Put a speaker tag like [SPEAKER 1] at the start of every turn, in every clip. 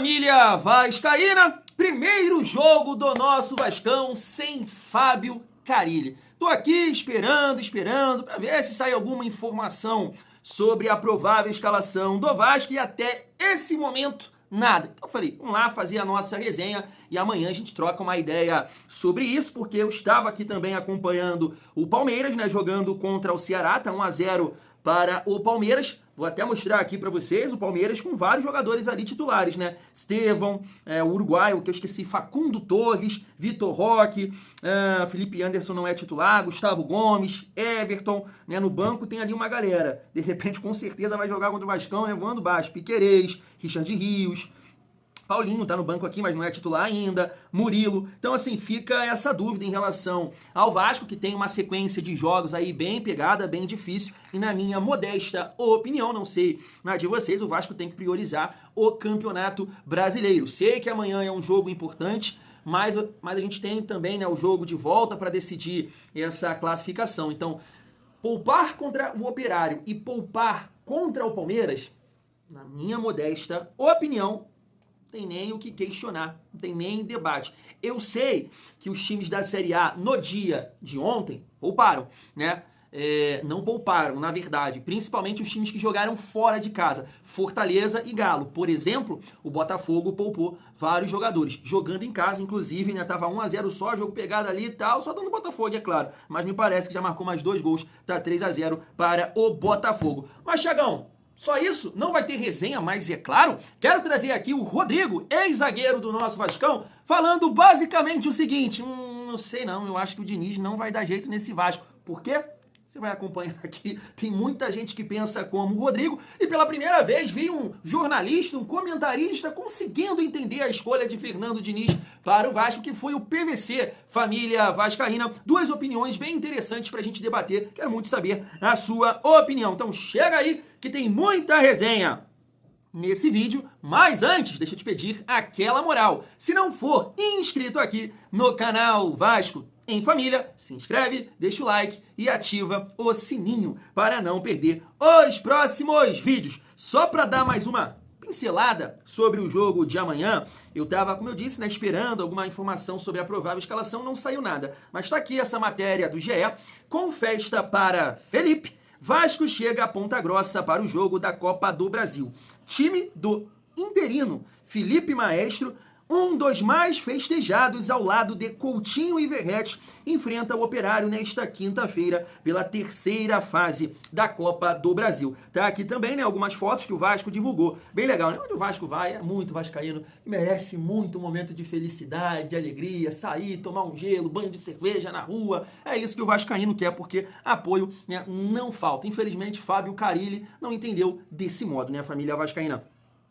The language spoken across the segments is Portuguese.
[SPEAKER 1] Família vascaína, primeiro jogo do nosso Vascão sem Fábio Carille. Tô aqui esperando para ver se sai alguma informação sobre a provável escalação do Vasco e até esse momento nada. Então eu falei, vamos lá fazer a nossa resenha e amanhã a gente troca uma ideia sobre isso, porque eu estava aqui também acompanhando o Palmeiras, né, jogando contra o Ceará, tá 1-0 para o Palmeiras. Vou até mostrar aqui para vocês o Palmeiras com vários jogadores ali titulares, né? Estevão, o uruguaio, que eu esqueci, Facundo Torres, Vitor Roque, Felipe Anderson não é titular, Gustavo Gomes, Everton, né? No banco tem ali uma galera. De repente, com certeza, vai jogar contra o Vascão, né? Voando baixo. Piquerez, Richard Rios, Paulinho tá no banco aqui, mas não é titular ainda, Murilo. Então, assim, fica essa dúvida em relação ao Vasco, que tem uma sequência de jogos aí bem pegada, bem difícil. E na minha modesta opinião, não sei na de vocês, o Vasco tem que priorizar o Campeonato Brasileiro. Sei que amanhã é um jogo importante, mas a gente tem também, né, o jogo de volta para decidir essa classificação. Então, poupar contra o Operário e poupar contra o Palmeiras, na minha modesta opinião, não tem nem o que questionar, não tem nem debate. Eu sei que os times da Série A no dia de ontem pouparam, né? Não pouparam, na verdade, principalmente os times que jogaram fora de casa, Fortaleza e Galo. Por exemplo, o Botafogo poupou vários jogadores, jogando em casa, inclusive, né? Tava 1-0 só, jogo pegado ali e tal, só dando Botafogo, é claro. Mas me parece que já marcou mais 2 gols, tá 3-0 para o Botafogo. Mas, Thiagão, só isso? Não vai ter resenha, mas é claro, quero trazer aqui o Rodrigo, ex-zagueiro do nosso Vascão, falando basicamente o seguinte, não sei não, eu acho que o Diniz não vai dar jeito nesse Vasco. Por quê? Você vai acompanhar aqui, tem muita gente que pensa como o Rodrigo, e pela primeira vez vi um jornalista, um comentarista conseguindo entender a escolha de Fernando Diniz para o Vasco, que foi o PVC, Família Vascaína. 2 opiniões bem interessantes para a gente debater, quero muito saber a sua opinião. Então chega aí que tem muita resenha nesse vídeo, mas antes, deixa eu te pedir aquela moral. Se não for inscrito aqui no canal Vasco em Família, se inscreve, deixa o like e ativa o sininho para não perder os próximos vídeos. Só para dar mais uma pincelada sobre o jogo de amanhã, eu tava, como eu disse, né, esperando alguma informação sobre a provável escalação, não saiu nada. Mas tá aqui essa matéria do GE, com festa para Felipe, Vasco chega a Ponta Grossa para o jogo da Copa do Brasil. Time do interino Felipe Maestro, um dos mais festejados ao lado de Coutinho e Verratti, enfrenta o Operário nesta quinta-feira pela 3ª fase da Copa do Brasil. Tá aqui também, né, algumas fotos que o Vasco divulgou. Bem legal, né? Onde o Vasco vai, é muito vascaíno, merece muito um momento de felicidade, de alegria, sair, tomar um gelo, banho de cerveja na rua. É isso que o vascaíno quer, porque apoio, né, não falta. Infelizmente, Fábio Carille não entendeu desse modo, né, a família vascaína.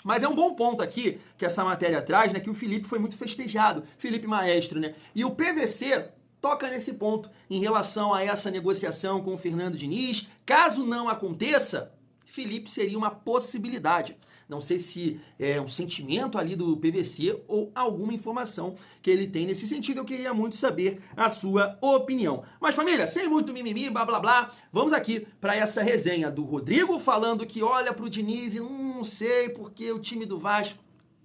[SPEAKER 1] Mas é um bom ponto aqui, que essa matéria traz, né, que o Felipe foi muito festejado, Felipe Maestro, né? E o PVC toca nesse ponto em relação a essa negociação com o Fernando Diniz. Caso não aconteça, Felipe seria uma possibilidade. Não sei se é um sentimento ali do PVC ou alguma informação que ele tem nesse sentido. Eu queria muito saber a sua opinião. Mas, família, sem muito mimimi, blá, blá, blá, vamos aqui para essa resenha do Rodrigo falando que olha para o Diniz e não sei porque o time do Vasco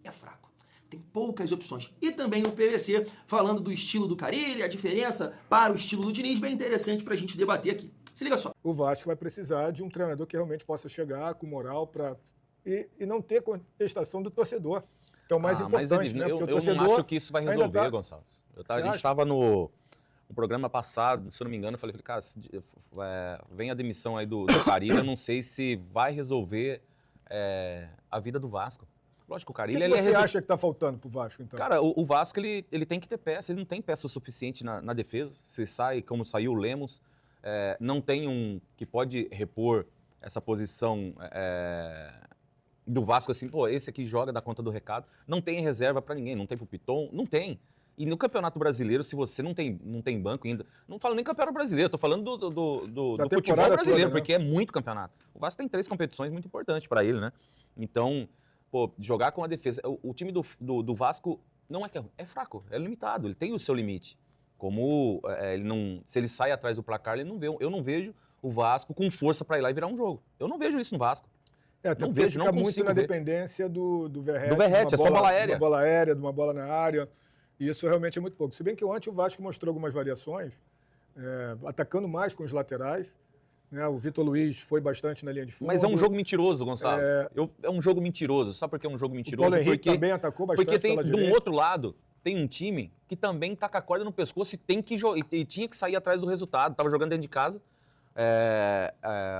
[SPEAKER 1] é fraco. Tem poucas opções. E também o PVC falando do estilo do Carille, a diferença para o estilo do Diniz, bem interessante para a gente debater aqui. Se liga só.
[SPEAKER 2] O Vasco vai precisar de um treinador que realmente possa chegar com moral para e não ter contestação do torcedor. Então, mais importante,
[SPEAKER 3] mas
[SPEAKER 2] né?
[SPEAKER 3] Eu não acho que isso vai resolver, Gonçalves. A gente estava no programa passado, se eu não me engano, eu falei, cara, vem a demissão aí do Carille, eu não sei se vai resolver a vida do Vasco. Lógico, o Carille...
[SPEAKER 2] O que você acha que está faltando para o Vasco, então?
[SPEAKER 3] Cara, o Vasco, ele tem que ter peça, ele não tem peça o suficiente na defesa. Se sai, como saiu o Lemos, não tem um que pode repor essa posição... do Vasco, assim, pô, esse aqui joga, dá conta do recado. Não tem reserva pra ninguém, não tem pro Piton, não tem. E no Campeonato Brasileiro, se você não tem banco ainda, não falo nem Campeonato Brasileiro, tô falando do futebol brasileiro, toda, né? Porque é muito campeonato. O Vasco tem 3 competições muito importantes pra ele, né? Então, pô, jogar com a defesa. O time do Vasco não é que é fraco, é limitado, ele tem o seu limite. Como se ele sai atrás do placar, ele não vê. Eu não vejo o Vasco com força pra ir lá e virar um jogo. Eu não vejo isso no Vasco.
[SPEAKER 2] Até
[SPEAKER 3] Não
[SPEAKER 2] porque
[SPEAKER 3] vejo,
[SPEAKER 2] fica
[SPEAKER 3] não
[SPEAKER 2] muito
[SPEAKER 3] consigo
[SPEAKER 2] na
[SPEAKER 3] ver.
[SPEAKER 2] dependência do Verratti.
[SPEAKER 3] Do Verratti,
[SPEAKER 2] de
[SPEAKER 3] é só bola aérea.
[SPEAKER 2] De uma bola aérea, de uma bola na área. E isso realmente é muito pouco. Se bem que ontem o Vasco mostrou algumas variações, atacando mais com os laterais. Né? O Vitor Luiz foi bastante na linha de fundo.
[SPEAKER 3] Mas é um jogo mentiroso, Gonçalves. É um jogo mentiroso. Sabe por que é um jogo mentiroso?
[SPEAKER 2] O Paulo Henrique também atacou bastante
[SPEAKER 3] porque tem,
[SPEAKER 2] pela
[SPEAKER 3] de
[SPEAKER 2] direita.
[SPEAKER 3] um outro lado, tem um time que também tá com a corda no pescoço e tinha que sair atrás do resultado. Tava jogando dentro de casa.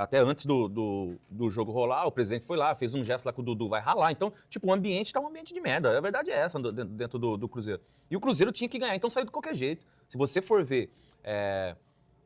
[SPEAKER 3] Até antes do jogo rolar, o presidente foi lá, fez um gesto lá que o Dudu vai ralar. Então, tipo, o ambiente tá um ambiente de merda. A verdade é essa dentro do Cruzeiro. E o Cruzeiro tinha que ganhar, então saiu de qualquer jeito. Se você for ver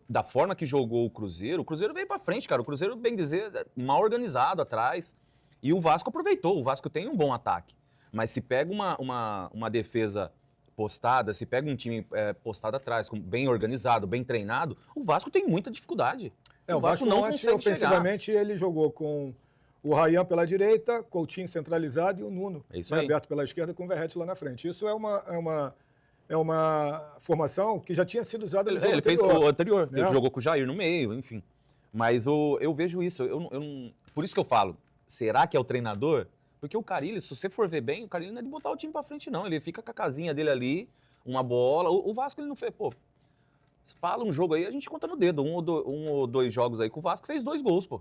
[SPEAKER 3] da forma que jogou o Cruzeiro veio pra frente, cara. O Cruzeiro, bem dizer, mal organizado atrás. E o Vasco aproveitou. O Vasco tem um bom ataque. Mas se pega uma defesa postada, se pega um time postado atrás, bem organizado, bem treinado, o Vasco tem muita dificuldade.
[SPEAKER 2] O Vasco não consegue ofensivamente chegar. Ele jogou com o Ryan pela direita, Coutinho centralizado e o Nuno aberto pela esquerda com o Verratti lá na frente. Isso é uma formação que já tinha sido usada no jogo
[SPEAKER 3] anterior. Ele fez o anterior,
[SPEAKER 2] né?
[SPEAKER 3] Ele jogou com o Jair no meio, enfim. Mas eu vejo isso, por isso que eu falo, será que é o treinador? Porque o Carille, se você for ver bem, o Carille não é de botar o time pra frente, não. Ele fica com a casinha dele ali, uma bola. O Vasco, ele não fez, fala um jogo aí, a gente conta no dedo. Um ou dois jogos aí que o Vasco fez 2 gols, pô.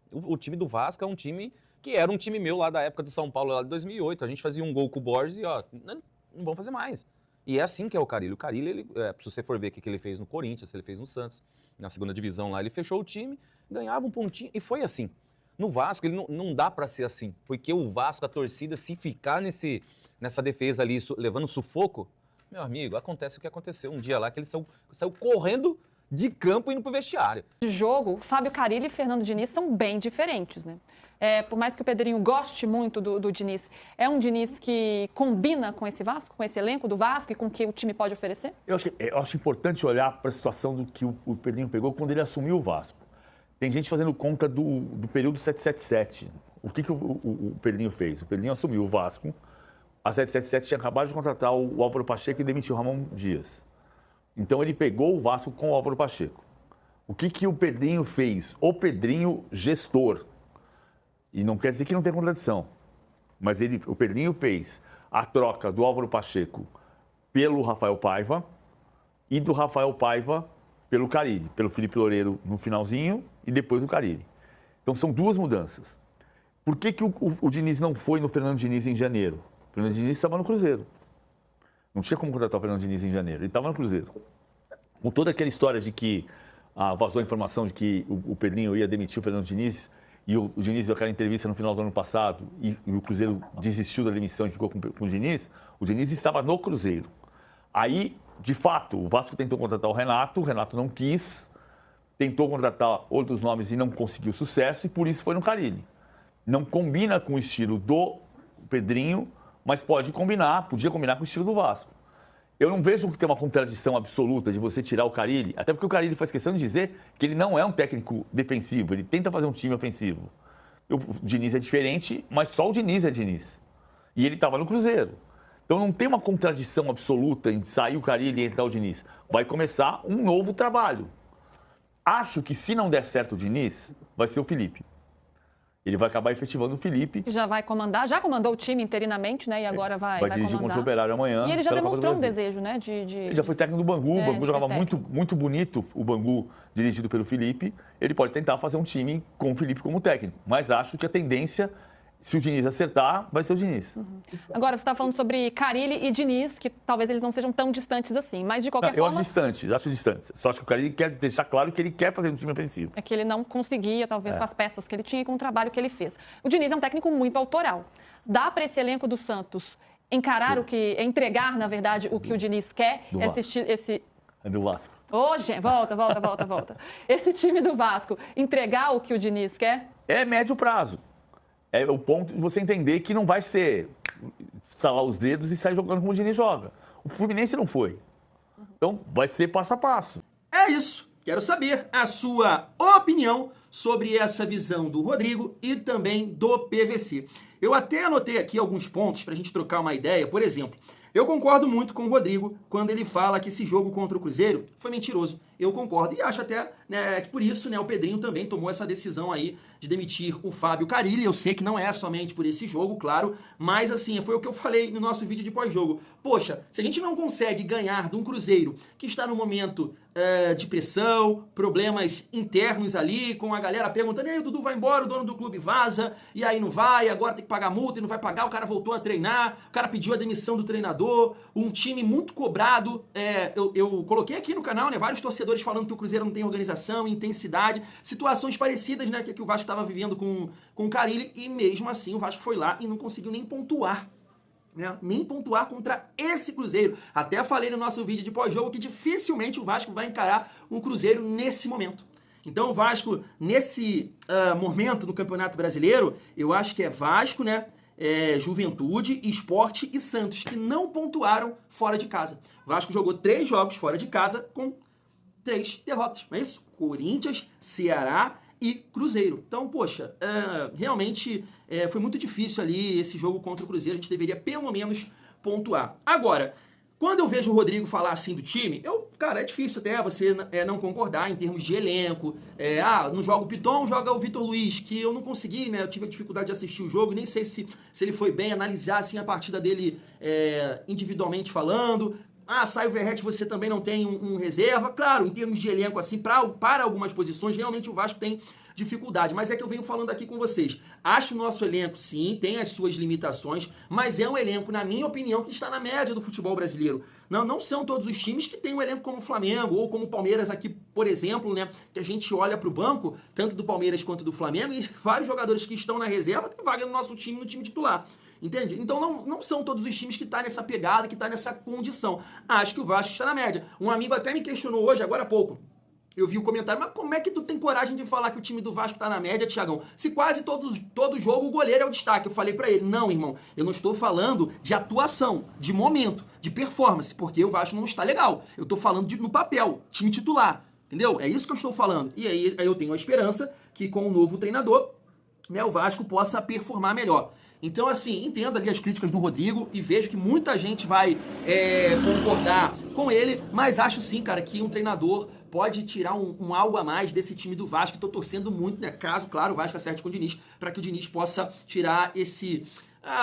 [SPEAKER 3] O time do Vasco é um time que era um time meu lá da época do São Paulo, lá de 2008. A gente fazia um gol com o Borges e, não vamos fazer mais. E é assim que é o Carille. O Carille, ele, se você for ver o que ele fez no Corinthians, ele fez no Santos, na segunda divisão lá, ele fechou o time, ganhava um pontinho e foi assim. No Vasco, ele não dá para ser assim, porque o Vasco, a torcida, se ficar nessa defesa ali, levando sufoco, meu amigo, acontece o que aconteceu um dia lá, que ele saiu correndo de campo indo pro vestiário.
[SPEAKER 4] De jogo, Fábio Carille e Fernando Diniz são bem diferentes, né? Por mais que o Pedrinho goste muito do Diniz, é um Diniz que combina com esse Vasco, com esse elenco do Vasco e com o que o time pode oferecer?
[SPEAKER 5] Eu acho importante olhar para a situação do que o Pedrinho pegou quando ele assumiu o Vasco. Tem gente fazendo conta do período 777. O que o Pedrinho fez? O Pedrinho assumiu o Vasco. A 777 tinha acabado de contratar o Álvaro Pacheco e demitiu o Ramon Dias. Então ele pegou o Vasco com o Álvaro Pacheco. O que o Pedrinho fez? O Pedrinho gestor. E não quer dizer que não tem contradição. Mas o Pedrinho fez a troca do Álvaro Pacheco pelo Rafael Paiva e do Rafael Paiva pelo Carille, pelo Felipe Loureiro no finalzinho e depois o Carille. Então são 2 mudanças. Por que o Diniz não foi no Fernando Diniz em janeiro? O Fernando Diniz estava no Cruzeiro. Não tinha como contratar o Fernando Diniz em janeiro. Ele estava no Cruzeiro. Com toda aquela história de que vazou a informação de que o Pedrinho ia demitir o Fernando Diniz e o Diniz deu aquela entrevista no final do ano passado e o Cruzeiro desistiu da demissão e ficou com o Diniz estava no Cruzeiro. Aí, de fato, o Vasco tentou contratar o Renato não quis, tentou contratar outros nomes e não conseguiu sucesso e por isso foi no Carille. Não combina com o estilo do Pedrinho, mas podia combinar com o estilo do Vasco. Eu não vejo que tem uma contradição absoluta de você tirar o Carille, até porque o Carille faz questão de dizer que ele não é um técnico defensivo, ele tenta fazer um time ofensivo. O Diniz é diferente, mas só o Diniz é Diniz. E ele estava no Cruzeiro. Então não tem uma contradição absoluta em sair o Carille e entrar o Diniz. Vai começar um novo trabalho. Acho que se não der certo o Diniz, vai ser o Felipe. Ele vai acabar efetivando o Felipe.
[SPEAKER 4] Já vai comandar, já comandou o time interinamente, né? E agora vai
[SPEAKER 5] dirigir contra o Operário amanhã.
[SPEAKER 4] E ele já demonstrou um desejo, né?
[SPEAKER 5] Ele já foi técnico do Bangu, o Bangu jogava muito bonito, o Bangu dirigido pelo Felipe. Ele pode tentar fazer um time com o Felipe como técnico, mas acho que a tendência, se o Diniz acertar, vai ser o Diniz.
[SPEAKER 4] Agora, você está falando sobre Carille e Diniz, que talvez eles não sejam tão distantes assim, mas de qualquer forma...
[SPEAKER 5] Eu acho distantes. Só acho que o Carille quer deixar claro que ele quer fazer um time ofensivo.
[SPEAKER 4] É que ele não conseguia, talvez, com as peças que ele tinha e com o trabalho que ele fez. O Diniz é um técnico muito autoral. Dá para esse elenco do Santos encarar entregar, na verdade, o que o Diniz quer?
[SPEAKER 5] É do Vasco.
[SPEAKER 4] Gente, volta. Esse time do Vasco, entregar o que o Diniz quer?
[SPEAKER 5] É médio prazo. É o ponto de você entender que não vai ser estalar os dedos e sair jogando como o Diniz joga. O Fluminense não foi. Então, vai ser passo a passo.
[SPEAKER 1] É isso. Quero saber a sua opinião sobre essa visão do Rodrigo e também do PVC. Eu até anotei aqui alguns pontos para a gente trocar uma ideia. Por exemplo, eu concordo muito com o Rodrigo quando ele fala que esse jogo contra o Cruzeiro foi mentiroso. eu concordo. E acho até, né, que por isso, né, o Pedrinho também tomou essa decisão aí de demitir o Fábio Carille. Eu sei que não é somente por esse jogo, claro, mas assim, foi o que eu falei no nosso vídeo de pós-jogo. Poxa, se a gente não consegue ganhar de um Cruzeiro que está no momento de pressão, problemas internos ali, com a galera perguntando, e aí o Dudu vai embora, o dono do clube vaza, e aí não vai, agora tem que pagar multa e não vai pagar, o cara voltou a treinar, o cara pediu a demissão do treinador, um time muito cobrado. Eu coloquei aqui no canal, né, vários torcedores falando que o Cruzeiro não tem organização, intensidade, situações parecidas, né, que o Vasco estava vivendo com o Carille, e mesmo assim o Vasco foi lá e não conseguiu nem pontuar. Né? Nem pontuar contra esse Cruzeiro. Até falei no nosso vídeo de pós-jogo que dificilmente o Vasco vai encarar um Cruzeiro nesse momento. Então o Vasco, nesse momento no Campeonato Brasileiro, eu acho que é Vasco, né? Juventude, Sport e Santos, que não pontuaram fora de casa. O Vasco jogou 3 jogos fora de casa com 3 derrotas. Não é isso? Corinthians, Ceará e Cruzeiro. Então, poxa, realmente foi muito difícil ali esse jogo contra o Cruzeiro. A gente deveria pelo menos pontuar. Agora, quando eu vejo o Rodrigo falar assim do time, cara, é difícil até você não concordar em termos de elenco. Não joga o Piton, joga o Vitor Luiz, que eu não consegui, né? Eu tive a dificuldade de assistir o jogo, nem sei se ele foi bem, analisar assim a partida dele individualmente falando. Sai o Verratti, você também não tem um reserva. Claro, em termos de elenco, assim, para algumas posições, realmente o Vasco tem dificuldade. Mas é que eu venho falando aqui com vocês. Acho o nosso elenco, sim, tem as suas limitações, mas é um elenco, na minha opinião, que está na média do futebol brasileiro. Não são todos os times que têm um elenco como o Flamengo ou como o Palmeiras aqui, por exemplo, né? Que a gente olha para o banco, tanto do Palmeiras quanto do Flamengo, e vários jogadores que estão na reserva têm vaga no nosso time, no time titular. Entende? Então não são todos os times que estão nessa pegada, que estão nessa condição. Acho que o Vasco está na média. Um amigo até me questionou hoje, agora há pouco. Eu vi o comentário, mas como é que tu tem coragem de falar que o time do Vasco está na média, Thiagão? Se quase todo jogo o goleiro é o destaque. Eu falei para ele, não, irmão, eu não estou falando de atuação, de momento, de performance, porque o Vasco não está legal. Eu estou falando no papel, time titular, entendeu? É isso que eu estou falando. E aí eu tenho a esperança que com o novo treinador, né, o Vasco possa performar melhor. Então, assim, entendo ali as críticas do Rodrigo e vejo que muita gente vai concordar com ele, mas acho sim, cara, que um treinador pode tirar um algo a mais desse time do Vasco. Estou torcendo muito, né? Caso, claro, o Vasco acerte com o Diniz, para que o Diniz possa tirar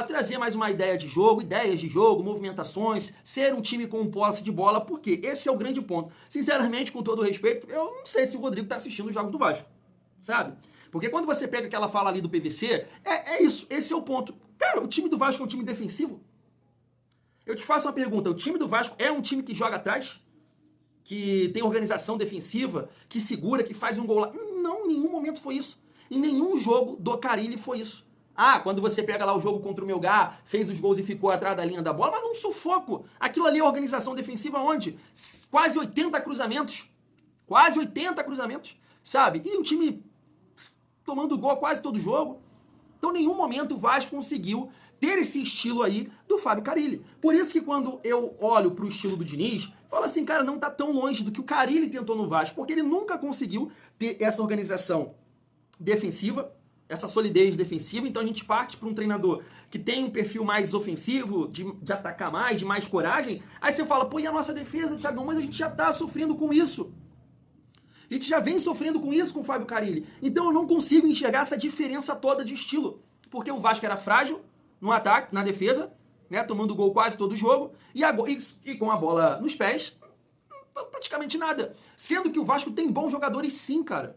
[SPEAKER 1] trazer mais uma ideia de jogo, ideias de jogo, movimentações, ser um time com posse de bola, porque esse é o grande ponto. Sinceramente, com todo respeito, eu não sei se o Rodrigo está assistindo os jogos do Vasco, sabe? Porque quando você pega aquela fala ali do PVC, é isso, esse é o ponto. Cara, o time do Vasco é um time defensivo? Eu te faço uma pergunta, o time do Vasco é um time que joga atrás? Que tem organização defensiva? Que segura, que faz um gol lá? Não, em nenhum momento foi isso. Em nenhum jogo do Carille foi isso. Quando você pega lá o jogo contra o Melgar, fez os gols e ficou atrás da linha da bola, mas num sufoco. Aquilo ali é organização defensiva onde? Quase 80 cruzamentos. Quase 80 cruzamentos, sabe? E um time tomando gol quase todo jogo. Então, em nenhum momento o Vasco conseguiu ter esse estilo aí do Fábio Carille. Por isso que quando eu olho para o estilo do Diniz, falo assim, cara, não tá tão longe do que o Carille tentou no Vasco, porque ele nunca conseguiu ter essa organização defensiva, essa solidez defensiva. Então a gente parte para um treinador que tem um perfil mais ofensivo, de atacar mais, de mais coragem. Aí você fala, e a nossa defesa, Thiagão, mas a gente já tá sofrendo com isso. A gente já vem sofrendo com isso com o Fábio Carille. Então eu não consigo enxergar essa diferença toda de estilo. Porque o Vasco era frágil no ataque, na defesa, né, tomando gol quase todo jogo, e com a bola nos pés, praticamente nada. Sendo que o Vasco tem bons jogadores sim, cara.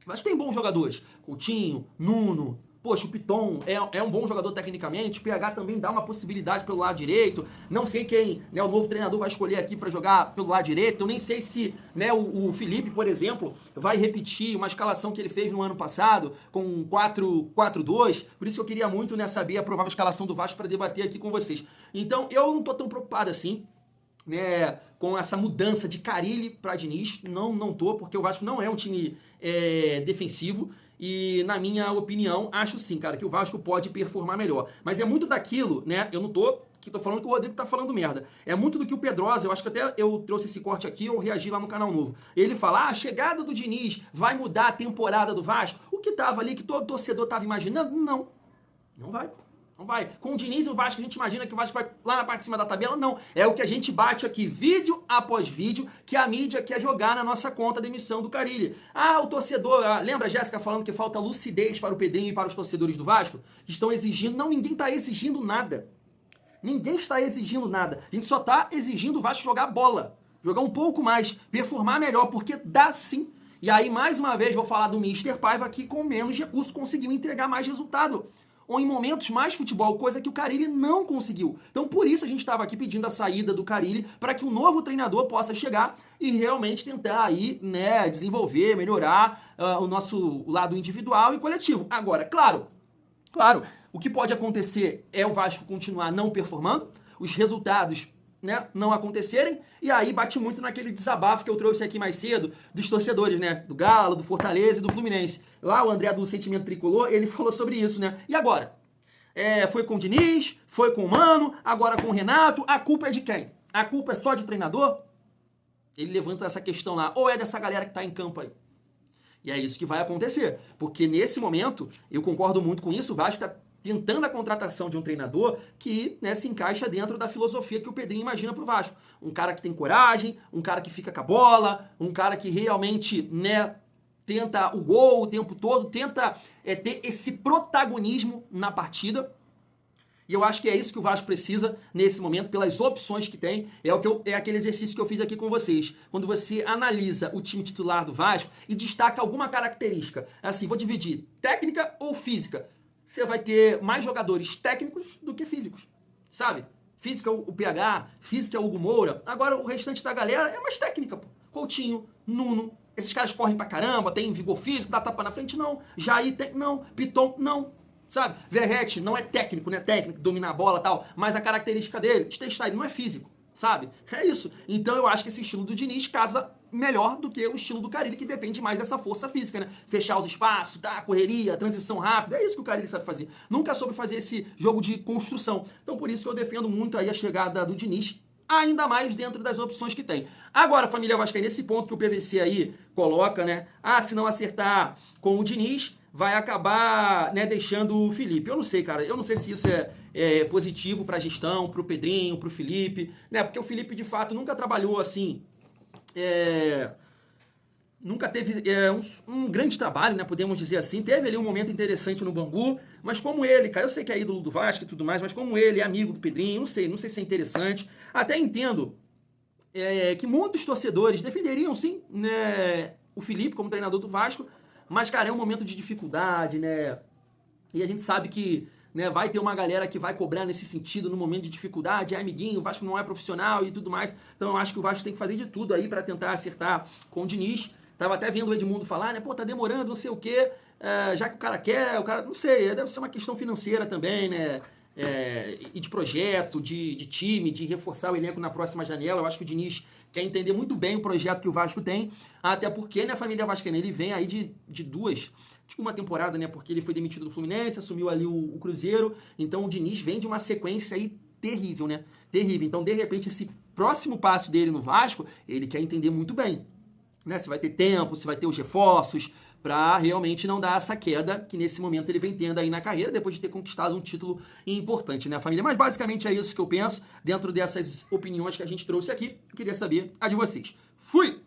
[SPEAKER 1] O Vasco tem bons jogadores. Coutinho, Nuno, poxa, o Piton é um bom jogador tecnicamente, o PH também dá uma possibilidade pelo lado direito. Não sei quem, né, o novo treinador vai escolher aqui para jogar pelo lado direito. Eu nem sei se, né, o Felipe, por exemplo, vai repetir uma escalação que ele fez no ano passado com 4-4-2. Por isso que eu queria muito, né, saber a provável escalação do Vasco para debater aqui com vocês. Então, eu não tô tão preocupado assim, né, com essa mudança de Carille para Diniz. Não tô, porque o Vasco não é um time defensivo. E, na minha opinião, acho sim, cara, que o Vasco pode performar melhor. Mas é muito daquilo, né? Eu não tô falando que o Rodrigo tá falando merda. É muito do que o Pedrosa, eu acho que até eu trouxe esse corte aqui, eu reagi lá no canal novo. Ele fala, a chegada do Diniz vai mudar a temporada do Vasco. O que tava ali, que todo torcedor tava imaginando? Não vai. Não vai. Com o Diniz e o Vasco, a gente imagina que o Vasco vai lá na parte de cima da tabela. Não. É o que a gente bate aqui, vídeo após vídeo, que a mídia quer jogar na nossa conta da emissão do Carille. Ah, o torcedor... lembra a Jéssica falando que falta lucidez para o Pedrinho e para os torcedores do Vasco? Que estão exigindo... Não, ninguém está exigindo nada. Ninguém está exigindo nada. A gente só está exigindo o Vasco jogar bola. Jogar um pouco mais. Performar melhor, porque dá sim. E aí, mais uma vez, vou falar do Mr. Paiva, que com menos recursos conseguiu entregar mais resultado. Ou em momentos mais futebol, coisa que o Carille não conseguiu. Então, por isso a gente estava aqui pedindo a saída do Carille, para que um novo treinador possa chegar e realmente tentar aí, né, desenvolver, melhorar o nosso lado individual e coletivo. Agora, claro, o que pode acontecer é o Vasco continuar não performando, os resultados, né, não acontecerem, e aí bate muito naquele desabafo que eu trouxe aqui mais cedo dos torcedores, né, do Galo, do Fortaleza e do Fluminense. Lá o André do Sentimento Tricolor, ele falou sobre isso, né? E agora? Foi com o Diniz, foi com o Mano, agora com o Renato, a culpa é de quem? A culpa é só de treinador? Ele levanta essa questão lá, ou é dessa galera que tá em campo aí? E é isso que vai acontecer, porque nesse momento, eu concordo muito com isso, o Vasco tá tentando a contratação de um treinador que, né, se encaixa dentro da filosofia que o Pedrinho imagina pro Vasco. Um cara que tem coragem, um cara que fica com a bola, um cara que realmente, né, tenta o gol o tempo todo, tenta ter esse protagonismo na partida. E eu acho que é isso que o Vasco precisa nesse momento, pelas opções que tem. É aquele exercício que eu fiz aqui com vocês. Quando você analisa o time titular do Vasco e destaca alguma característica, assim, vou dividir técnica ou física, você vai ter mais jogadores técnicos do que físicos, sabe? Física é o PH, física é o Hugo Moura. Agora o restante da galera é mais técnica, pô. Coutinho, Nuno, esses caras correm pra caramba, tem vigor físico, dá tapa na frente, não. Jair tem, não. Piton, não. Sabe? Verratti não é técnico, né? Técnico, dominar a bola e tal, mas a característica dele, Steinstein, não é físico, sabe? É isso. Então eu acho que esse estilo do Diniz casa melhor do que o estilo do Carille, que depende mais dessa força física, né? Fechar os espaços, dar correria, transição rápida, é isso que o Carille sabe fazer. Nunca soube fazer esse jogo de construção. Então por isso que eu defendo muito aí a chegada do Diniz, ainda mais dentro das opções que tem. Agora, família Vascaína, nesse ponto que o PVC aí coloca, né? Ah, se não acertar com o Diniz, vai acabar, né, deixando o Felipe. Eu não sei, cara. Eu não sei se isso é positivo para a gestão, para o Pedrinho, para o Felipe, né? Porque o Felipe, de fato, nunca trabalhou assim... nunca teve um grande trabalho, né? Podemos dizer assim. Teve ali um momento interessante no Bangu, mas como ele, cara, eu sei que é ídolo do Vasco e tudo mais, mas como ele é amigo do Pedrinho, não sei se é interessante. Até entendo que muitos torcedores defenderiam, sim, né, o Felipe como treinador do Vasco, mas, cara, é um momento de dificuldade, né? E a gente sabe que, né, vai ter uma galera que vai cobrar nesse sentido no momento de dificuldade, amiguinho, o Vasco não é profissional e tudo mais. Então eu acho que o Vasco tem que fazer de tudo aí para tentar acertar com o Diniz. Tava até vendo o Edmundo falar, né, pô, tá demorando, não sei o quê, já que o cara quer, não sei, deve ser uma questão financeira também, né, e de projeto, de time, de reforçar o elenco na próxima janela. Eu acho que o Diniz quer entender muito bem o projeto que o Vasco tem, até porque, né, a família vascaína, ele vem aí de uma temporada, né, porque ele foi demitido do Fluminense, assumiu ali o Cruzeiro, então o Diniz vem de uma sequência aí terrível, né, terrível. Então, de repente, esse próximo passo dele no Vasco, ele quer entender muito bem, né, se vai ter tempo, se vai ter os reforços, para realmente não dar essa queda que nesse momento ele vem tendo aí na carreira, depois de ter conquistado um título importante, né, família? Mas basicamente é isso que eu penso dentro dessas opiniões que a gente trouxe aqui. Eu queria saber a de vocês. Fui!